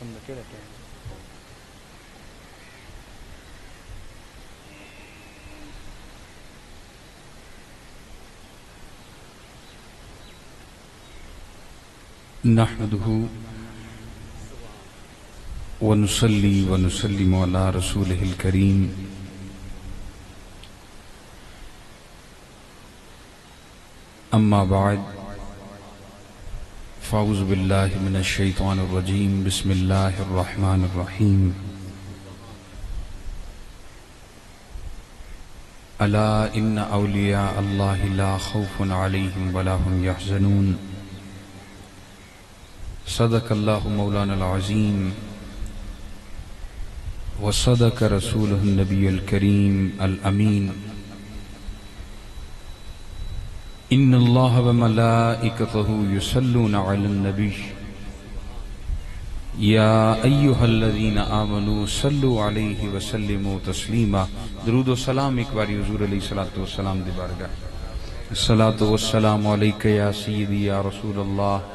موسم دا کیڑا ٹائم نحمده ونصلي ونسلم على رسوله الكريم أما بعد فأعوذ بالله من الشيطان الرجيم بسم الله الرحمن الرحيم ألا إن أولياء الله لا خوف عليهم ولا هم يحزنون صدق الله مولانا العظيم وصدق رسوله النبي الكريم الأمين إن الله وملائكته يصلون على النبي يا أيها الذين آمنوا صلوا عليه وسلموا تسليما درود و سلام ایک باری حضور علیہ الصلوۃ والسلام دی بارگاہ الصلاۃ والسلام علیک یا سیدی یا رسول اللہ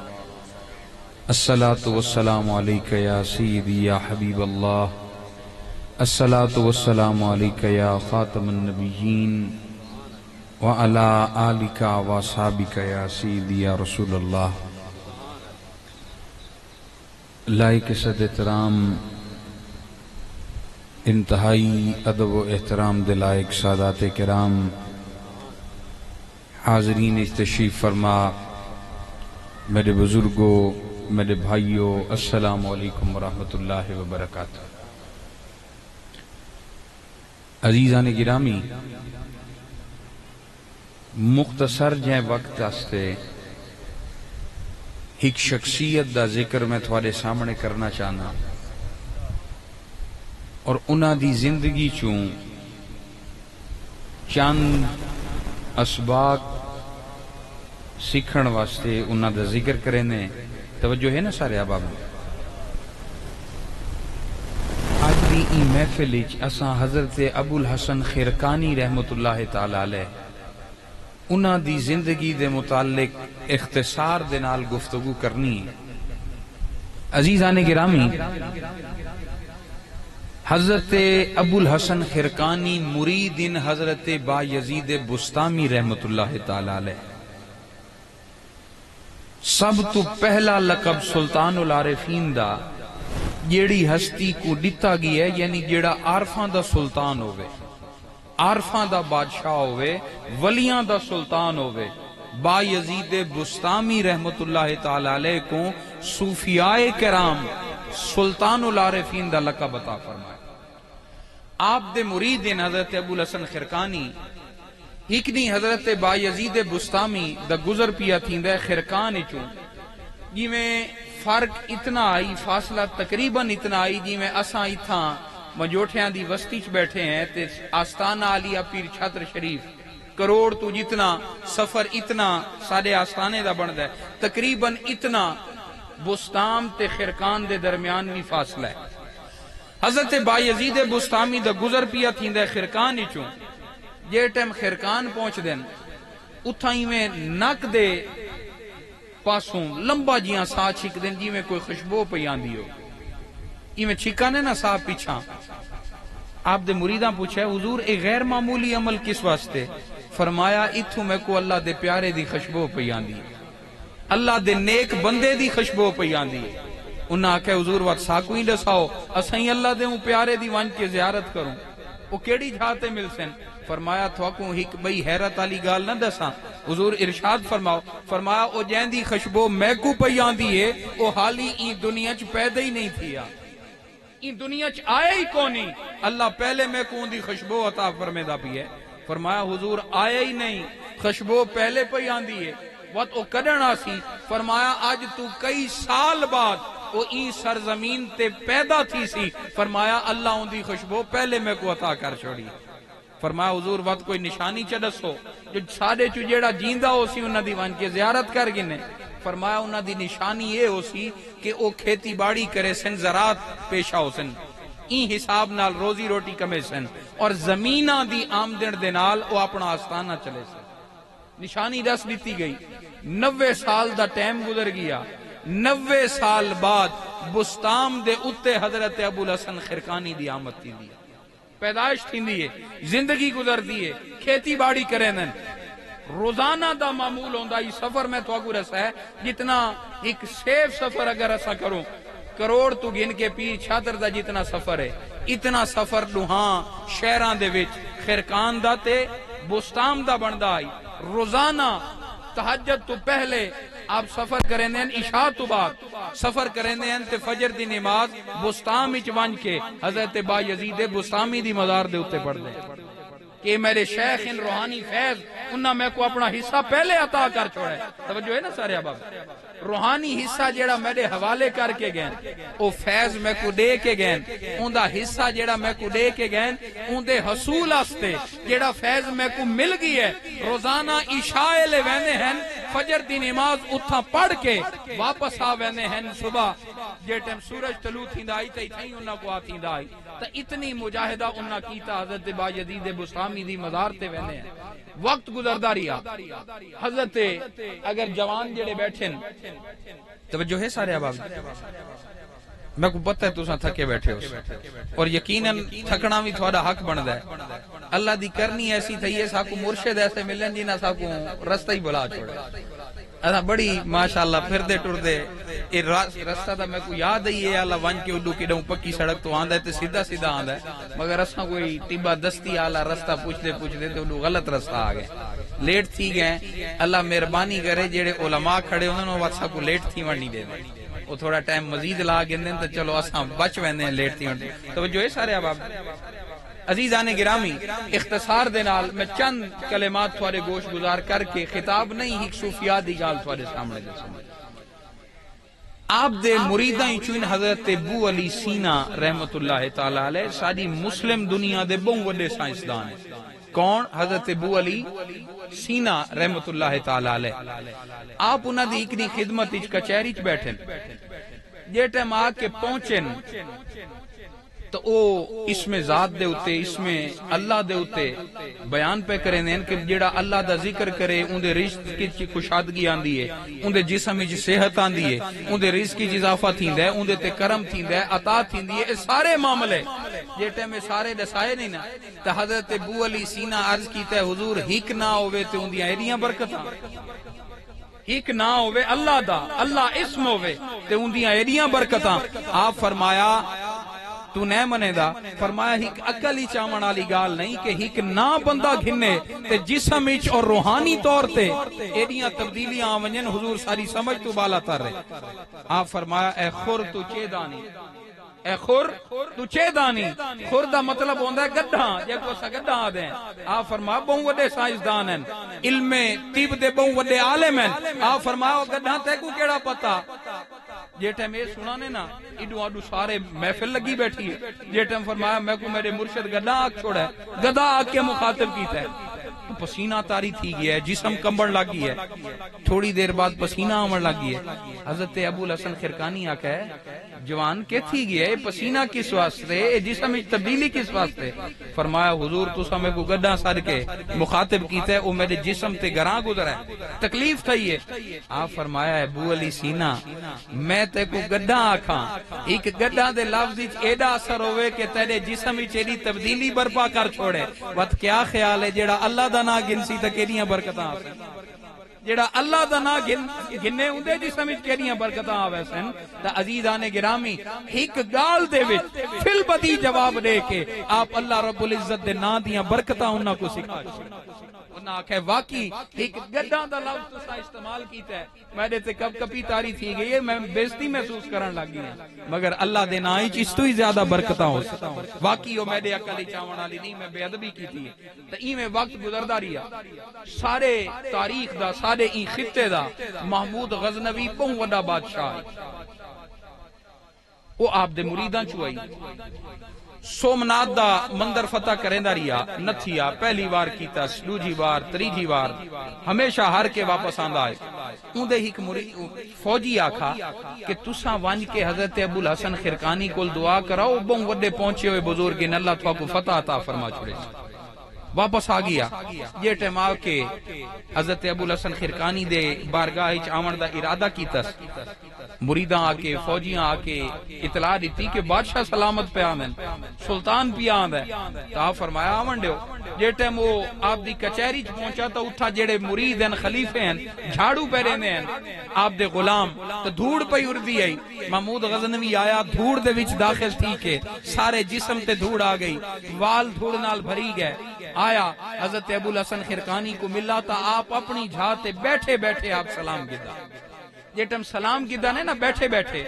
الصلاۃ والسلام علیک یا سیدی یا حبیب اللہ الصلاۃ والسلام علیک یا خاتم النبیین وعلی آلک واصحابک یا سیدی یا رسول اللہ لائق صد احترام انتہائی ادب و احترام دلائق سادات کرام حاضرین تشریف فرما میرے بزرگوں میرے بھائیوں السلام علیکم ورحمۃ اللہ وبرکاتہ عزیزان گرامی مختصر جائیں وقت آستے ایک شخصیت دا ذکر میں تھوڑے سامنے کرنا چاہنا اور انہاں دی زندگی چوں چند اسباق سیکھن واسطے انہاں دا ذکر کرنے توجہ ہے نا سارے احباب آج بھی ای محفل وچ اساں حضرت ابو الحسن خرقانی رحمت اللہ تعالی علیہ انہاں دی زندگی دے متعلق اختصار دے نال گفتگو کرنی عزیزان گرامی حضرت ابو الحسن خرقانی مرید حضرت با یزید بستامی رحمت اللہ تعالی علیہ سب تو پہلا لقب سلطان العارفین دا جیڑی ہستی کو دتا گئی ہے یعنی جیڑا عارفاں دا سلطان ہوئے عارفاں دا بادشاہ ہوئے ولیاں دا سلطان ہوئے با یزید بستامی رحمت اللہ تعالی علیہ کو صوفیاء کرام سلطان العارفین دا لقب عطا فرمائے آپ دے مرید حضرت ابو الحسن خرقانی ہکنی حضرت با یزید بستامی دا گزر پیا تھیندہ خرقان چوں جی میں فرق اتنا آئی فاصلہ تقریباً اتنا آئی جی میں اساں اتھاں مجوٹھیاں دی وسطی چ بیٹھے ہیں تے آستانہ علیہ پیر چھتر شریف کروڑ تو جتنا سفر اتنا سارے آستانے دا بند ہے تقریباً اتنا بستام تے خرقان دے درمیان بھی فاصلہ ہے حضرت با یزید بستامی دا گزر پیا تھیندہ خرقان چوں یہ ٹیم خرقان پہنچ دین اتھائی میں نک دے پاسوں لمبا جیاں سا چھک دین جی میں کوئی خوشبو پیان دیو یہ میں چھکانے نا سا پیچھا آپ دے مریداں پوچھا ہے حضور ایک غیر معمولی عمل کس واسطے فرمایا اتھو میں کو اللہ دے پیارے دی خوشبو پیان دی اللہ دے نیک بندے دی خوشبو پیان دی انہاں کہ حضور وقت سا کوئی دساؤ اسائیں اللہ دے پیارے دی وانج کے زیارت کروں وہ کیڑی جھاتے مل سن فرمایا تھوکوں ہک بئی حیرت علی گال نہ دساں حضور ارشاد فرماؤ فرمایا او جین دی خوشبو میں کو پیان دیئے او حالی این دنیا چ پیدا ہی نہیں تھیا این دنیا چ آئے ہی کونی اللہ پہلے میں کون دی خوشبو عطا فرمے دا بھی ہے فرمایا حضور آئے ہی نہیں خوشبو پہلے پیان دیئے وقت او کڈن آسی فرمایا آج تو کئی سال بعد او این سرزمین تے پیدا تھی سی فرمایا اللہ ان دی خوشبو پہلے میں کو عطا کر چھوڑی فرمایا حضور وقت کوئی نشانی چڑسو جو ساڑے چو جیڑا جیندہ ہو سی انہاں دیوان کے زیارت کر گنے فرمایا انہاں دی نشانی یہ ہو سی کہ او کھیتی باڑی کرے سن زراعت پیشہ ہو سن این حساب نال روزی روٹی کمے سن اور زمینہ دی آمدن دے نال او اپنا آستانہ چلے سن نشانی دس دیتی گئی 90 سال دا ٹائم گزر گیا 90 سال بعد بستام دے اتے حضرت ابو الحسن خرقانی دی آمد تھی دی پیدائش تھی دی زندگی گزر دیئے کھیتی باڑی کریں دن روزانہ دا معمول ہوندہ یہ سفر میں تو اگو رسا ہے جتنا ایک سیف سفر اگر ایسا کروں کروڑ تو گن کے پی چھاتر دا جتنا سفر ہے اتنا سفر لوہاں شہران دے وچ خرقان دا تے بستام دا بندہ آئی روزانہ تہجد تو پہلے آپ سفر کریں دیں عشاء تو بعد سفر کریں دیں تے فجر دی نماز بستام اچ ونج کے حضرت با یزید بستامی دی مزار دے اتے پڑھ دیں کہ میرے شیخ ان روحانی فیض انہاں میں کو اپنا حصہ پہلے عطا کر چھوڑے توجہ ہے نا سارے احباب روحانی حصہ جیڑا میرے حوالے کر کے گئن او فیض میں کو دے کے گئن ان دا حصہ جیڑا میں کو دے کے گئن ان دے حصول آستے جیڑا فیض میں کو مل گئی ہے روزانہ عشاء لے وینے ہیں فجر دی نماز اتھا پڑھ کے واپس آ وینے ہیں صبح جے ٹیم سورج طلوع تھیندا آئی تے تھیں انہاں کو آتھیندا آئی تا اتنی مجاہدہ انہاں کیتا حضرت با یزید بستامی دی مزار تے وینے ہیں وقت گزردا رہیا حضرت اگر جوان جڑے بیٹھن توجہ ہے سارے احباب میں کو پتہ ہے تساں تھکے بیٹھے ہو اور یقیناً تھکنا بھی تھوڑا حق بندا ہے اللہ دی کرنی ایسی تھی ہے ساکو مرشد ایسے ملن جی نہ ساکو رستہ ہی بلا چھوڑے ایسا بڑی ماشاءاللہ پھر دے ٹر دے یہ رستہ دا میں کو یاد ہی ہے اللہ ون کے اڈو کی ڈوں پکی سڑک تو آندہ ہے تے سیدھا سیدھا آندہ ہے مگر اساں کوئی طبہ دستی آلہ رستہ پوچھ دے تے اڈو غلط رستہ آگئے لیٹ تھی گئے اللہ مہربانی کرے جیڑے علماء کھڑے انہوں نے واتسا کو لیٹ تھی ورنی دے دیں وہ تھوڑا ٹائم مزید لا گندیں تو چلو اساں بچ ویندے ہیں لیٹ تھی ورنی تو جو ہے سارے احباب عزیزان گرامی اختصار دے نال میں چند کلمات تھوڑے گوش گزار کر کے خطاب نہیں ایک صوفیاء دی گال تھوڑے سامنے دے سامنے آپ دے مریداں چون حضرت ابو علی سینا رحمت اللہ تعالی علیہ ساری مسلم دنیا دے بہت وڈے سائنسدان ہیں کون حضرت ابو علی سینا رحمت اللہ تعالی علیہ آپ انہاں دی اکنی خدمت اچ کچہری چ بیٹھن جے ٹائم آ کے پہنچن تو او اس میں ذات دے اتے اس میں اللہ دے اتے بیان پہ کریں دیں کہ جیڑا اللہ دا ذکر کرے ان دے رزق کی خوشادگی آندی ہے ان دے جسم کی صحت آندی ہے ان دے رزق کی اضافہ تھیندا ہے ان دے تے کرم تھیندا ہے عطا تھیندی ہے سارے معاملے جیٹے میں سارے دسائے نہیں نا تے حضرت ابو علی سینا عرض کیتا ہے حضور ہک نہ ہوے تے ان دی ایڈیاں برکتاں ایک نہ ہوے اللہ دا اللہ اسم ہوے تے ان دی ایڈیاں برکتاں آپ فرمایا تو نہیں منے دا فرمایا ہک عقل ہی چاون والی گال نہیں کہ ہک نہ بندہ گھنے تے جسم وچ اور روحانی طور تے ایڈیاں تبدیلیاں ونجن حضور ساری سمجھ تو بالا تر رہے آپ فرمایا اے خور تو چیدانی اے خور تو چیدانی خور دا مطلب ہوندا ہے گڈھا جے کو سا گڈھا آدے آپ فرمایا بہت وڈے سائنسدان ہیں علم طب دے بہت وڈے عالم ہیں آپ فرمایا گڈھا تے کو کیڑا پتہ جے ٹائم یہ سنانے نا ایڈو آڈو سارے محفل لگی بیٹھی ہے جے ٹائم فرمایا میں کو میرے مرشد گدا آگ چھوڑا ہے گدا آگ کے مخاطب کیتا ہے تو پسینہ تاری تھی گیا ہے جسم کمبڑ لگی ہے تھوڑی دیر بعد پسینہ آمڑ لگی ہے حضرت ابو الحسن خرقانی آکا ہے جوان کے تھی گیا ہے پسینہ کس واسطے جسم تبدیلی کس واسطے فرمایا حضور تو سمے کو گڈا سر کے مخاطب کیتا ہے وہ میرے جسم تے گراں گزر ہے تکلیف تھی ہے آپ فرمایا ابو علی سینا میں تے کو گڈا آکھاں ایک گڈا دے لفظ ایڈا اثر ہوئے کہ تیرے جسم ایڈی تبدیلی برپا کر چھوڑے وقت کیا خیال ہے جیڑا اللہ دا نا گنسی تا کیڑیاں برکتاں آسن جیڑا اللہ دا نا گنے اندے جسم وچ کیڑیاں برکتاں آوے سن تے عزیزان گرامی ایک گال دے وچ فل بدی جواب دے کے آپ اللہ رب العزت دے نا دیاں برکتاں انہاں کو سکھا انہاں آکھے واقعی ایک گڈاں دا لفظ تساں استعمال کیتا ہے میرے تے کب کبھی تاری تھی گئی ہے میں بےزتی محسوس کرن لگ گیا مگر اللہ دے نا وچ اس تو ہی زیادہ برکتاں ہو واقعی او میرے عقل ہی چاون والی نہیں میں بے ادبی کیتی ہے تے ایویں وقت گزردا رہیا سارے تاریخ دا سارے این خطے دا محمود غزنوی بہت وڈا بادشاہ وہ آپ دے مریداں چوئی سومنات دا مندر فتح کریں دا ریا نتھیا پہلی بار کیتا دوجی بار تریجی بار ہمیشہ ہر کے واپس آندا ہے اون دے ایک فوجی آکھا کہ تساں ونج کے حضرت ابو الحسن خرقانی کول دعا کراؤ بہت وڈے پہنچے ہوئے بزرگ ان اللہ تو کو فتح عطا فرما چھڑے واپس آ گیا یہ ٹائم آ کے حضرت ابو الحسن خرقانی دے بارگاہ وچ آون دا ارادہ کیتا مریداں آکے فوجیاں آکے اطلاع دیتی کہ بادشاہ سلامت پہ آمن سلطان پہ آمد ہے تو آپ فرمایا آمن دیو جے ٹائم وہ آپ دی کچہری پہنچا تو اٹھا جڑے مرید ہیں خلیفے ہیں جھاڑو پہ رہنے ہیں آپ دے غلام تو دھوڑ پہ اردی آئی محمود غزنوی آیا دھوڑ دے وچ داخل تھی کہ سارے جسم تے دھوڑ آ گئی وال دھوڑ نال بھری گئے آیا حضرت ابو الحسن خرقانی کو ملا تا آپ اپنی جھاتے بیٹھے بیٹھے آپ سلام گدا یہ ٹائم سلام گدا نے نا بیٹھے بیٹھے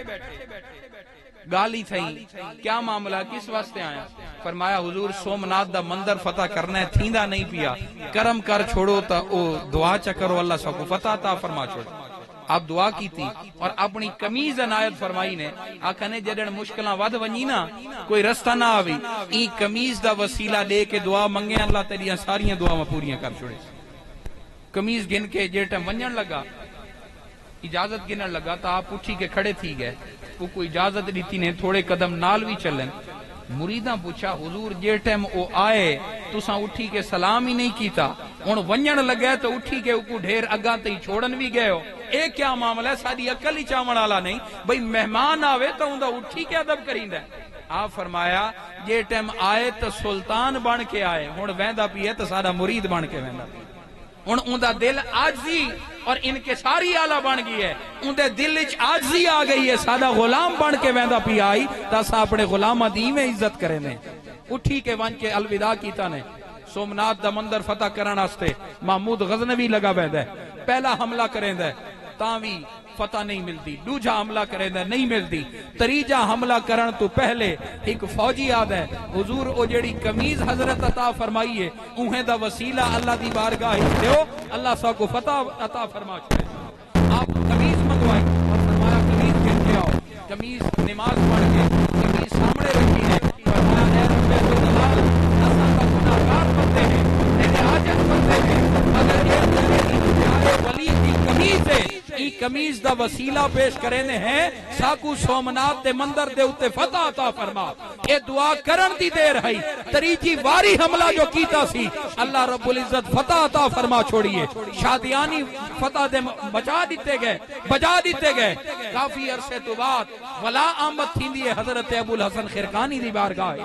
گالی تھئی کیا معاملہ کس واسطے آیا فرمایا حضور سومنات دا مندر فتح کرنا ہے تھیندا نہیں پیا کرم کر چھوڑو تا او دعا چکرو اللہ سب کو فتح عطا فرما چھوڑ آپ دعا کی تھی اور اپنی کمیز عنایت فرمائی نے آکھنے جڑن مشکلاں ود ونی نا کوئی رستہ نہ آوی ای کمیز دا وسیلہ لے کے دعا منگے اللہ تیریاں ساریاں دعاواں پوریاں کر چھوڑے کمیز گن کے جے ٹائم ونجن لگا اجازت گنن لگا تا آپ اٹھی کے کھڑے تھی گئے وہ کوئی اجازت دیتی نے تھوڑے قدم نال بھی چلن مریداں پوچھا حضور جے ٹائم او آئے تساں اٹھی کے سلام ہی نہیں کیتا ہن ونجن لگے تو اٹھی کے اوکو ڈھیر اگاں تے چھوڑن بھی گئے ہو اے کیا معاملہ ہے ساری عقل ہی چاون والا نہیں بھئی مہمان آوے تو اوندا اٹھی کے ادب کریندا آپ فرمایا جے ٹائم آئے تو سلطان بن کے آئے ہن ویندا پی ہے تو سارا مرید بن کے ویندا پی ہن اوندا دل عاجزی اور انکساری آلہ بن گئی ہے اندے دل وچ عاجزی آ گئی ہے سادہ غلام بن کے ویندا پی آئی تاسا اپنے غلاماں دی میں عزت کرے نے اٹھی کے ون کے الوداع کیتا نے سومنات دا مندر فتح کرن واسطے محمود غزنوی لگا ویندا ہے پہلا حملہ کریندا ہے تاں وی فتح نہیں ملتی دوجا حملہ کریندا نہیں ملتی تریجا حملہ کرن تو پہلے ایک فوجی آد ہے حضور او جڑی کمیز حضرت عطا فرمائی ہے اوہیں دا وسیلہ اللہ دی بارگاہ دیو اللہ سا کو فتح عطا فرما چھوڑے آپ کمیز منگوائی اور فرمایا کمیز گن کے آؤ کمیز نماز پڑھ کے کمیز سامنے رکھی ہے فرمایا اے رب جلال اساں کا گناہگار بندے ہیں تیرے عاجز بندے ہیں اگر یہ تیرے ولی کی کمیز ہے ای کمیز دا وسیلہ پیش کرینے ہیں ساکو سومنات دے مندر دے اتے فتح عطا فرما اے دعا کرن دی دیر ہے تریجی واری حملہ جو کیتا سی اللہ رب العزت فتح عطا فرما چھوڑیے شادیانی فتح دے بچا دیتے گئے کافی عرصے تو بعد ولا آمد تھیندی ہے حضرت ابو الحسن خرقانی دی بارگاہ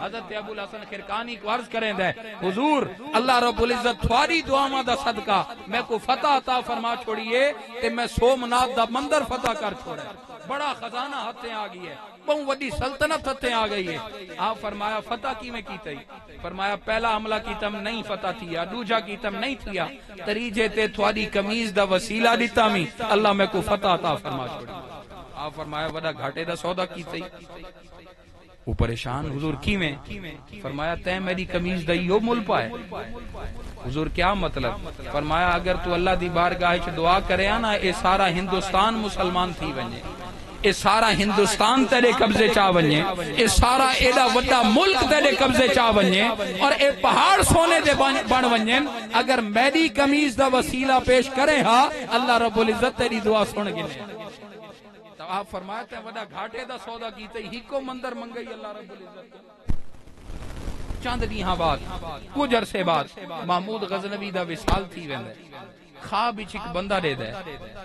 حضرت ابو الحسن خرقانی کو عرض کریں دے حضور اللہ رب العزت تھواری دعاواں دا صدقہ میں کو فتح عطا فرما چھوڑیے تے میں سومنات دا مندر فتح کر چھوڑے بڑا خزانہ ہتھیں آ گئی ہے بہت وڈی سلطنت ہتھیں آ گئی ہے آپ فرمایا فتح کی میں کیتا ہی فرمایا پہلا حملہ کیتم نہیں فتح تھیا دوجا کیتم نہیں تھیا تریجے تے تھوڑی کمیز دا وسیلہ دیتا میں اللہ میں کو فتح عطا فرما چھوڑی آپ فرمایا وڈا گھاٹے دا سودا کیتا ہی وہ پریشان حضور کی میں فرمایا تے میری کمیز دا یو مل پائے حضور کیا مطلب فرمایا اگر تو اللہ دی بارگاہ وچ دعا کرے نا اے سارا ہندوستان مسلمان تھی ونجے اے سارا ہندوستان تیرے قبضے چاہ ونجے اے سارا ایڈا وڈا ملک تیرے قبضے چاہ ونجے اور اے پہاڑ سونے دے بن ونجے اگر میری کمیز دا وسیلہ پیش کرے ہاں اللہ رب العزت تیری دعا سن گنے تو آپ فرماتے ہیں وڈا گھاٹے دا سودا کیتے ہی کو مندر منگئی اللہ رب العزت چاند دیہاں بعد کچھ عرصے بعد محمود غزنوی دا وصال تھی ویندے خواب وچ ایک بندہ دے دے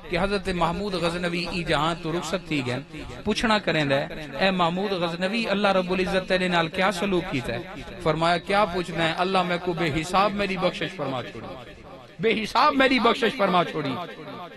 کہ حضرت محمود غزنوی ای جہاں تو رخصت تھی گئے پوچھنا کریں دے اے محمود غزنوی اللہ رب العزت تیرے نال کیا سلوک کیتا ہے فرمایا کیا پوچھنا ہے اللہ میں کو بے حساب میری بخشش فرما چھوڑی بے حساب میری بخشش فرما چھوڑی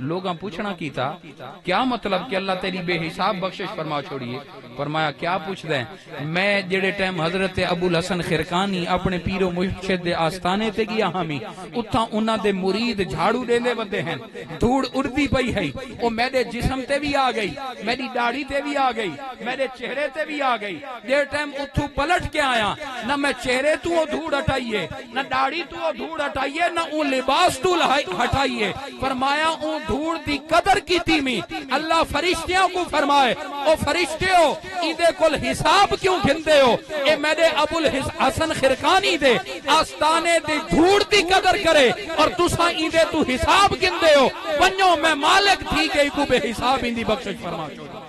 لوگاں پوچھنا کی تھا کیا مطلب کہ اللہ تیری بے حساب بخشش فرما چھوڑیے فرمایا کیا پوچھ دیں میں جڑے ٹائم حضرت ابو الحسن خرقانی اپنے پیر و مرشد دے آستانے تے گیا ہمیں اتھا انہاں دے مرید جھاڑو دیندے ودے ہیں دھوڑ اڑدی پئی ہے او میرے جسم تے بھی آ گئی میری داڑھی تے بھی آ گئی میرے چہرے تے بھی آ گئی جے ٹائم اتھو پلٹ کے آیا نہ میں چہرے تو دھوڑ ہٹائیے نہ داڑھی تو دھوڑ ہٹائیے نہ اون لباس تو ہٹائیے فرمایا اون دھوڑ دی قدر کی تیمی اللہ فرشتیاں کو فرمائے او فرشتیوں ایدے کل حساب کیوں گھندے ہو اے میرے ابو الحسن خرقانی دے آستانے دے دھوڑ دی قدر کرے اور تسا ایدے تو حساب گھندے ہو بنیو میں مالک تھی کہ ایکو بے حساب اندی بخشش فرما چھوڑا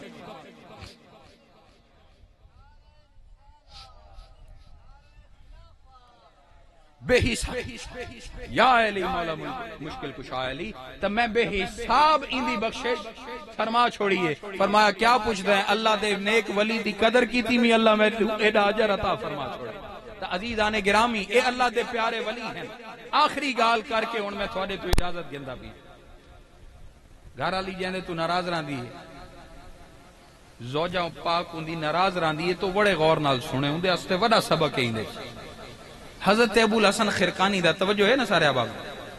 بے حساب یا علی مولا مشکل کشا علی تو میں بے حساب اندی بخشش فرما چھوڑیے. فرمایا کیا پوچھتے ہیں؟ اللہ دے نیک ولی دی قدر کی تھی میں اللہ میں ایڈا اجر عطا فرما چھوڑے. تو عزیزان گرامی اے اللہ دے پیارے ولی ہیں. آخری گال کر کے ہن میں تھوڑے تو اجازت گندا بھی گھر والی جانے تو ناراض راندی ہے زوجہ پاک اندی ناراض راندی ہے تو بڑے غور نال سنے اندے استے وڈا سبق ہے اندے. حضرت ابو الحسن خرقانی دا توجہ ہے نا سارے احباب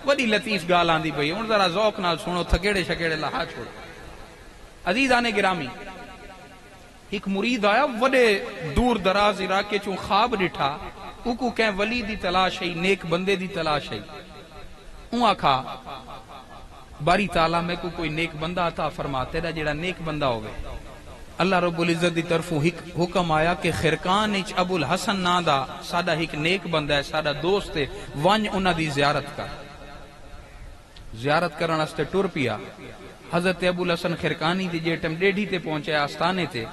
بڑی لطیف گال آندی پئی ہن ذرا ذوق نال سنو تھکیڑے شکیڑے لہا چھوڑ. عزیزان گرامی ایک مرید آیا وڈے دور دراز علاقے چوں خواب ڈٹھا او کو کہیں ولی دی تلاش ہے نیک بندے دی تلاش ہے. اون آکھا باری تعالیٰ میں کو کوئی نیک بندہ عطا فرما تیرا جیڑا نیک بندہ ہوگے. اللہ رب العزت دی طرفوں حکم آیا کہ خرقان اچ ابو الحسن نا دا ساڈا ایک نیک بندہ ہے ساڈا دوست ہے ونج انہاں دی زیارت کر. زیارت کرن واسطے ٹر پیا. حضرت ابو الحسن خرقانی دی جیٹم ڈیڑھی تے پہنچے آستانے تے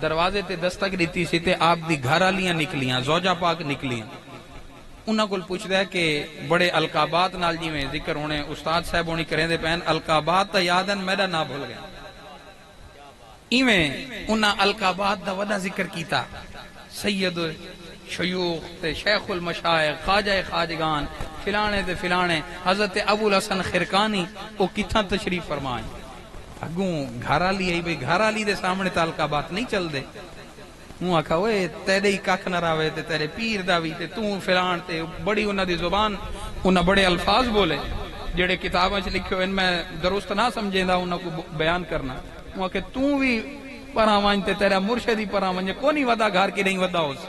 دروازے تے دستک دیتی سی تے آپ دی گھر والیاں نکلیاں زوجہ پاک نکلیاں. انہاں کول پوچھدا ہے کہ بڑے القابات نال جویں ذکر ہونے استاد صاحب ہونی کریں دے پین القابات تا یادن میرا نہ بھول گیا. ایویں انہاں القابات دا وڈا ذکر کیتا سید شیوخ تے شیخ المشائخ خواجہ خواجگان فلانے تے فلانے. حضرت ابو الحسن خرقانی او کتھاں تشریف فرمائیں اگوں گھر والی آئی بھئی گھر والی دے سامنے تے القابات نہیں چل دے. ہوں آکھا اوے تیرے ہی ککھ نہ راوے تے تیرے پیر دا وی تے توں فلان تے بڑی انہاں دی زبان انہاں بڑے الفاظ بولے جڑے کتاباں وچ لکھے ہوئے میں درست نہ سمجھیندا انہاں کو بیان کرنا. وہ کہ توں بھی پراں ونج تے تیرا مرشد ہی پراں ونج کونی ودا گھر کی نہیں ودا ہوس.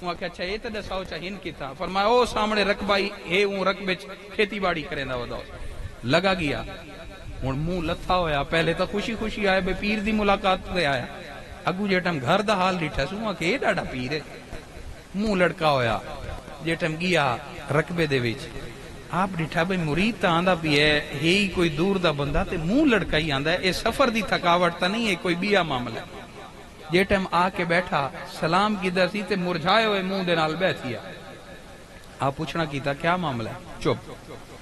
وہ کہ اچھا یہ تے دساؤ چاہین کیتا. فرمایا او سامنے رقبہ ہے اون رقبے وچ کھیتی باڑی کریندا ودا ہوس. لگا گیا ہن منہ لتھا ہویا پہلے تو خوشی خوشی آئے بے پیر دی ملاقات تے آیا اگو جیٹم گھر دا حال ڈٹھا سو کہ اے ڈاڈا پیر ہے. منہ لڑکا ہویا جیٹم گیا رقبے دے وچ آپ ڈٹھا بھئی مرید تا آندا پی ہے ہی کوئی دور دا بندہ تے منہ لڑکا ہی آندا ہے اے سفر دی تھکاوٹ تا نہیں ہے کوئی بیا معاملہ. جیٹم آ کے بیٹھا سلام کیتا سی تے مرجھائے ہوئے منہ دے نال بیٹھیا. آپ پوچھنا کیتا کیا معاملہ ہے؟ چپ.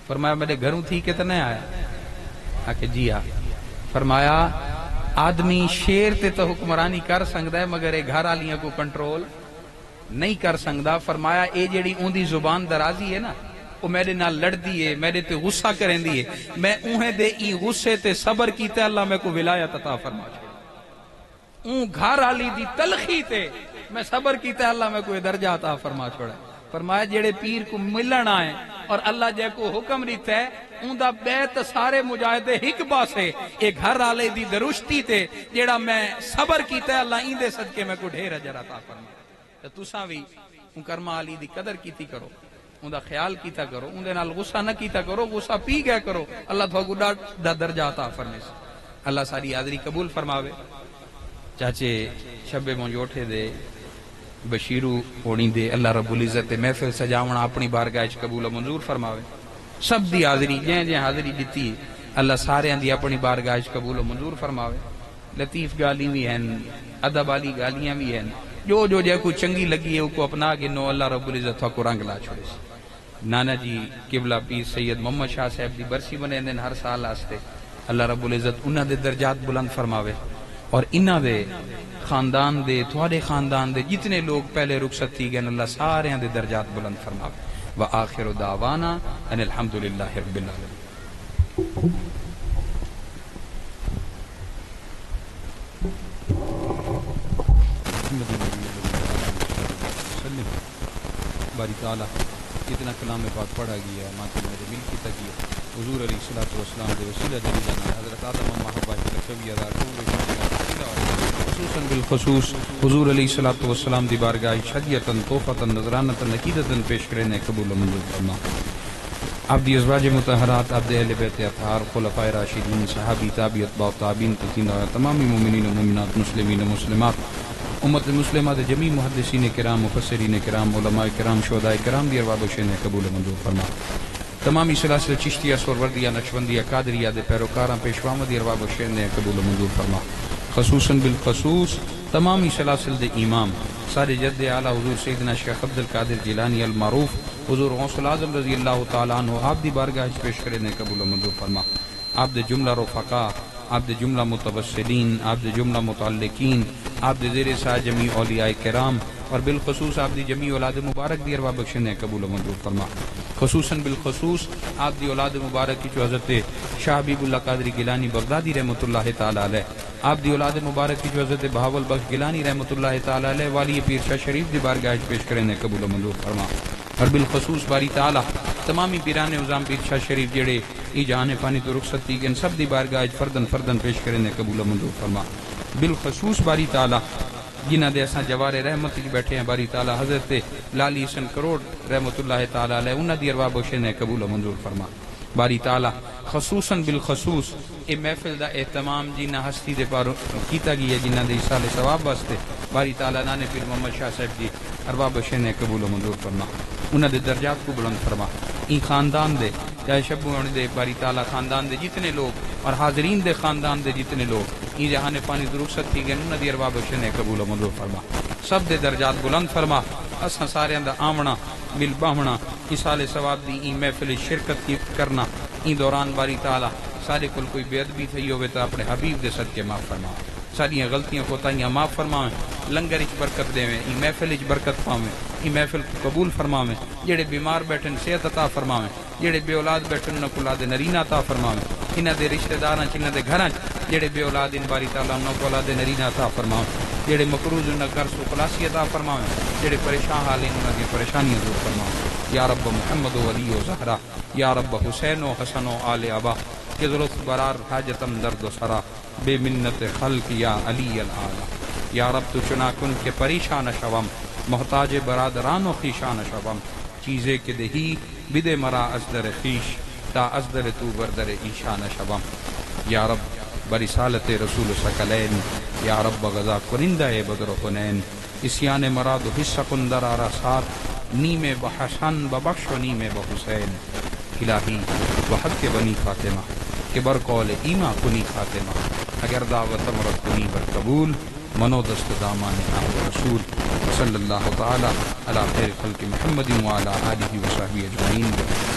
فرمایا میرے گھروں تھی کہ تے نہیں آیا؟ آکے جی آ. فرمایا آدمی شیر تے تو حکمرانی کر سکتا ہے مگر اے گھر والیاں کو کنٹرول نہیں کر سکتا. فرمایا اے جیڑی اون دی زبان درازی ہے نا وہ میرے نال لڑ دی ہے میرے تے غصہ کریں دی ہے میں انہیں دے ای غصے تے صبر کیتا اللہ میں کو ولایت عطا فرما چھوڑا. اون گھر والی دی تلخی تے میں صبر کیتا اللہ میں کوئی درجہ عطا فرما چھوڑا. فرمایا جیڑے پیر کو ملن آئے اور اللہ جے کو حکم دیتا ہے اون دا بیت سارے مجاہدے ہک پاسے اے گھر والے دی درشتی تے جیڑا میں صبر کیتا ہے اللہ این دے صدقے میں کو ڈھیر اجر عطا فرما. تے تساں وی اون کرما علی دی قدر کیتی کرو اون دا خیال کیتا کرو اون دے نال غصہ نہ کیتا کرو غصہ پی گیا کرو اللہ تھوڑا دا درجہ عطا فرمے. اللہ ساری حاضری قبول فرماوے. چاچے شب منجوٹھے دے بشیرو ہونی دے اللہ رب العزت محفل سجاونا اپنی بارگاہ وچ قبول و منظور فرماوے. سب دی حاضری جیں جیں حاضری دیتی اللہ سارے دی اپنی بارگاہ وچ قبول و منظور فرماوے. لطیف گالی بھی ہیں ادب والی گالیاں بھی ہیں جو جے کو چنگی لگی ہے وہ کو اپنا گنو اللہ رب العزت کو رنگ لا چھوڑے. نانا جی قبلہ پیر سید محمد شاہ صاحب دی برسی بنے دن ہر سال واسطے اللہ رب العزت انہاں دے درجات بلند فرماوے اور انہاں دے خاندان دے تھوڑے خاندان دے جتنے لوگ پہلے رخصت تھی گئے اللہ سارے دے درجات بلند فرماوے. وآخر دعوانا ان الحمدللہ رب العالمین. باری تعالیٰ کتنا کلام پاک پڑھا گیا ماتے میرے مل کی تکیہ حضور علیہ السلام دے وسیلہ دے جانا حضرت آدم محبہ لکشوی ادار خصوصاً بالخصوص حضور علیہ السلام دی بارگاہ شدیتاً توفتاً نظرانتاً نقیدتاً پیش کرنے قبول و منظور فرما. عبد ازواج مطہرات عبد اہل بیت اطہار خلفائے راشدین صحابی تابعین اتباع تابعین تمامی مومنین و مومنات مسلمین و مسلمات امت مسلمہ دے جمیع محدثین کرام مفسرین کرام علماء کرام شہداء کرام دی ارواح و شین قبول و منظور فرما. تمامی سلاسل چشتیہ سوروردیہ نقشبندیہ قادریہ دے پیروکاراں پیشواؤں دی ارواح و شین قبول و منظور فرما. خصوصاً بالخصوص تمامی سلاسل دے امام سارے جد اعلیٰ حضور سیدنا شیخ عبد القادر جیلانی المعروف حضور غوث العظم رضی اللہ تعالیٰ عنہ آپ دی بارگاہ وچ پیش کرنے قبول و منظور فرما. آپ دے جملہ رفقا، آپ دے جملہ متوسلین، آپ دے جملہ متعلقین، آپ دے زیر سایہ جمیع اولیاء کرام اور بالخصوص آپ دی جمیع اولاد مبارک دی ارواح بخشنے قبول و منظور فرما. خصوصاً بالخصوص آپ دی اولاد مبارک کی جو حضرت شاہ حبیب اللہ قادری گیلانی بغدادی رحمۃ اللہ تعالیٰ علیہ، آپ دی اولاد مبارک کی جو حضرت بہاول بخش گیلانی رحمۃ اللہ تعالیٰ علیہ والی پیر شاہ شریف دی بارگاہ وچ پیش کرنے قبول و منظور فرما. اور بالخصوص باری تعالیٰ تمامی پیران نظام پیر شاہ شریف جڑے ای جہان فانی تو رخصت کی گئے سب دی بارگاہ وچ فردن فردن پیش کرنے قبول و منظور فرما. بالخصوص باری تعالیٰ جنہ دے اساں جوار رحمت وچ بیٹھے ہیں باری تعالیٰ حضرت لالی حسن کروڑ رحمۃ اللہ تعالیٰ علیہ انہاں دی ارواح بخشنے قبول و منظور فرما. باری تعالیٰ خصوصاً بالخصوص اے محفل دا اہتمام جنہ ہستی دے پارو کیتا گیا جنہ دے ایصال ثواب واسطے باری تعالیٰ نانے پیر محمد شاہ صاحب دی ارواح بخشنے قبول و منظور فرما. انہاں دے درجات کو بلند فرما. این خاندان دے یا شبو دے باری تعالیٰ خاندان دے جتنے لوگ اور حاضرین دے خاندان دے جتنے لوگ این جہان پانی تو رخصت کی گئے انہاں دی ارواح بخشنے قبول و منظور فرما. سب دے درجات بلند فرما. اساں سارے دا آمنا مل باہنا ایصال ثواب دی این محفل شرکت کی کرنا این دوران باری تعالیٰ سارے کل کوئی بے ادبی تھی ہوئے تو اپنے حبیب دے صدقے معاف فرما. ساریاں غلطیاں کوتاہیاں معاف فرماویں. لنگر وچ برکت دیویں. این محفل وچ برکت پاویں. این محفل کو قبول فرماویں. جڑے بیمار بیٹھن صحت عطا فرماویں. جڑے بے اولاد بیٹھن انہاں کو اولاد نرینہ عطا فرماویں. انہاں دے رشتہ داراں انہاں دے گھراں جڑے بے اولاد ان باری تعالیٰ انہاں کو اولاد نرینہ عطا فرماویں. جڑے مقروض انہاں قرض و خلاصی عطا فرماویں. جڑے پریشان حال انہاں دی پریشانیاں دور فرماویں. یا رب محمد و علی و زہرا، یا رب حسین و حسن و آل ابا کہ ضرورت برار حاجتم درد و سرا بے منت خلق یا علی العالی. یا رب تو چنا کن کے پریشان شوم محتاج برادران و خیشان شوم چیزے کے دہی بدے مرا ازدر خیش تا ازدر تو بردر ایشان شوم. یا رب برسالت رسول ثقلین، یا رب غزا کنندہ بدر و حنین اسیان مراد و حصہ کندر آرا ساتھ نیم بحسن ببخش و نیم بحسین. الہی وحق بنی فاطمہ کہ بر قول ایما کنی خاتمہ اگر دعوت مرد کنی بر قبول منو دست دامان آل رسول. صلی اللہ تعالی علی خیر خلق محمد وعلی آلہ وصحبہ اجمعین.